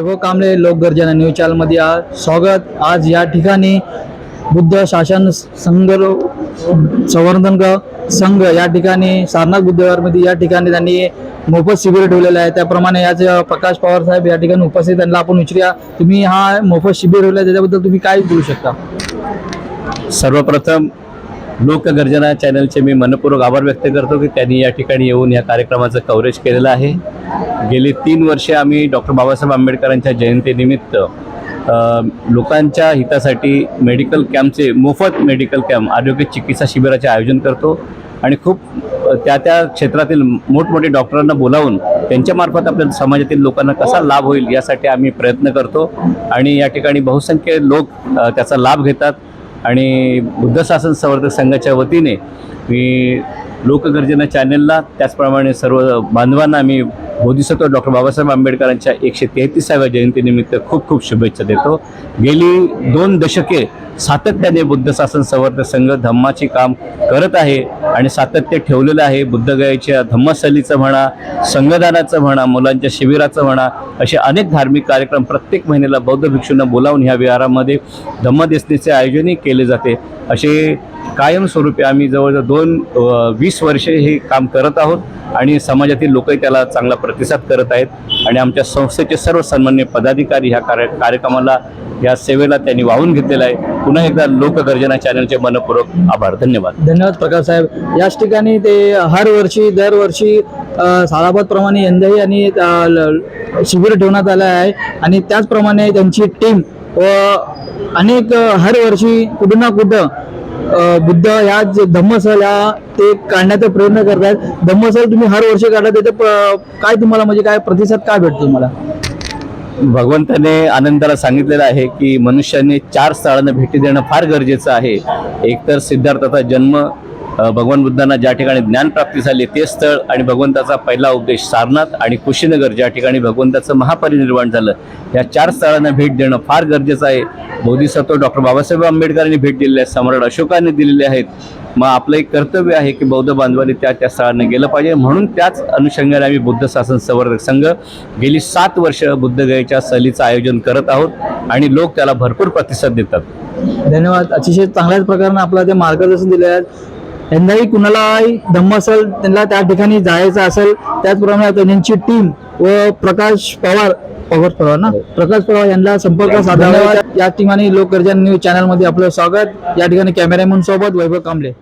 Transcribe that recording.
वैभव Kamble लोकगर्जना news चॅनलमध्ये स्वागत। आज या ठिकाणी बुद्ध शासन संवर्धन संघ या ठिकाणी सारनाथ बुद्धविहारमध्ये या ठिकाणी त्यांनी मोफत शिबिर ठेवलेलं आहे। त्याप्रमाणे आज प्रकाश पवार साहेब या ठिकाणी उपस्थित, त्यांना आपण विचारूया तुम्ही हा मोफत शिबिर ठेवला त्याच्याबद्दल तुम्ही काय बोलू शकता? सर्वप्रथम लोकगर्जना चॅनलचे मी मनपूर्वक आभार व्यक्त करतो की त्यांनी या ठिकाणी येऊन या कार्यक्रमाचं कव्हरेज केलेलं आहे। गेली 3 वर्षे आम्ही डॉक्टर बाबासाहेब आंबेडकरांच्या जयंतीनिमित्त लोकांच्या हितासाठी मेडिकल कॅम्पचे मोफत मेडिकल कॅम्प आरोग्य चिकित्सा शिबिराचे आयोजन करतो आणि खूप त्या क्षेत्रातील मोठमोठे डॉक्टरांना बोलावून त्यांच्यामार्फत आपल्या समाजातील लोकांना कसा लाभ होईल यासाठी आम्ही प्रयत्न करतो आणि या ठिकाणी बहुसंख्य लोक त्याचा लाभ घेतात। आणि बुद्ध शासन संवर्धक संघाच्या वतीने मी लोकगर्जना चॅनलला त्याचप्रमाणे सर्व बांधवांना मी बोधिसत्व डॉक्टर बाबासाहेब आंबेडकरांच्या 133व्या जयंतीनिमित्त खूप खूप शुभेच्छा देतो। गेली 2 दशके सातत्याने बुद्ध शासन संवर्धक संघ धम्माचे काम करत आहे आणि सातत्य ठेवलेलं आहे। बुद्धगयेच्या धम्मस्थलीचं म्हणा, संघदानाचं म्हणा, मुलांच्या शिबिराचं म्हणा, असे अनेक धार्मिक कार्यक्रम प्रत्येक महिन्याला बौद्ध भिक्षूंना बोलावून ह्या विहारामध्ये धम्मदेसनीचे आयोजनही केले जाते। असे कायमस्वरूपी आम्ही जवळजवळ 20 वर्षे हे काम करत आहोत आणि समाजातील लोकही त्याला चांगला प्रतिसाद करत आहेत आणि आमच्या संस्थेचे सर्व सन्माननीय पदाधिकारी ह्या कार्यक्रमाला या सेवेला त्यांनी वाहून घेतलेला आहे। पुन्हा एकदा लोकगर्जना चॅनलचे मनपूर्वक आभार। धन्यवाद प्रकाश साहेब। याच ठिकाणी ते दरवर्षी सालाबाद प्रमाणे यंदाही आणि शिबिर ठेवण्यात आलं आहे आणि त्याचप्रमाणे त्यांची टीम व अनेक हर वर्षी कुठं ना कुठं बुद्ध या धम्मस्थळ या ते काढण्याचा प्रयत्न करतात। धम्मस्थळ तुम्ही हर वर्षी काढता, त्याचं काय तुम्हाला म्हणजे काय प्रतिसाद काय भेटतो तुम्हाला? भगवंताने आनंदाला सांगितलेलं आहे की मनुष्याने 4 स्थळांना भेटी देणं फार गरजेचं आहे। एक तर सिद्धार्थाचा जन्म, भगवान बुद्धांना ज्या ठिकाणी ज्ञानप्राप्ती झाली ते स्थळ, आणि भगवंताचा पहिला उपदेश सारनाथ आणि कुशीनगर ज्या ठिकाणी भगवंताचं महापरिनिर्वाण झालं, या 4 स्थळांना भेट देणं फार गरजेचं आहे। बोधिसत्व डॉक्टर बाबासाहेब आंबेडकरांनी भेट दिलेली आहे, सम्राट अशोकाने दिलेले आहेत। मग आपलं एक कर्तव्य आहे की बौद्ध बांधवांनी त्या स्थळांना गेलं पाहिजे। म्हणून त्याच अनुषंगाने आम्ही बुद्ध शासन संवर्धक संघ गेली 7 वर्ष बुद्धगयेच्या सहलीचं आयोजन करत आहोत आणि लोक त्याला भरपूर प्रतिसाद देतात। धन्यवाद। अतिशय चांगल्याच प्रकारे आपल्याला ते मार्गदर्शन दिले आहे। यंदाही कुणालाही धम्मस्थळ त्यांना त्या ठिकाणी जायचं असेल, त्याचप्रमाणे त्यांची टीम व प्रकाश पवार यांना संपर्क साधावा। या ठिकाणी लोकगर्जना न्यूज चॅनलमध्ये आपलं स्वागत। या ठिकाणी कॅमेरामॅन सोबत वैभव कांबळे।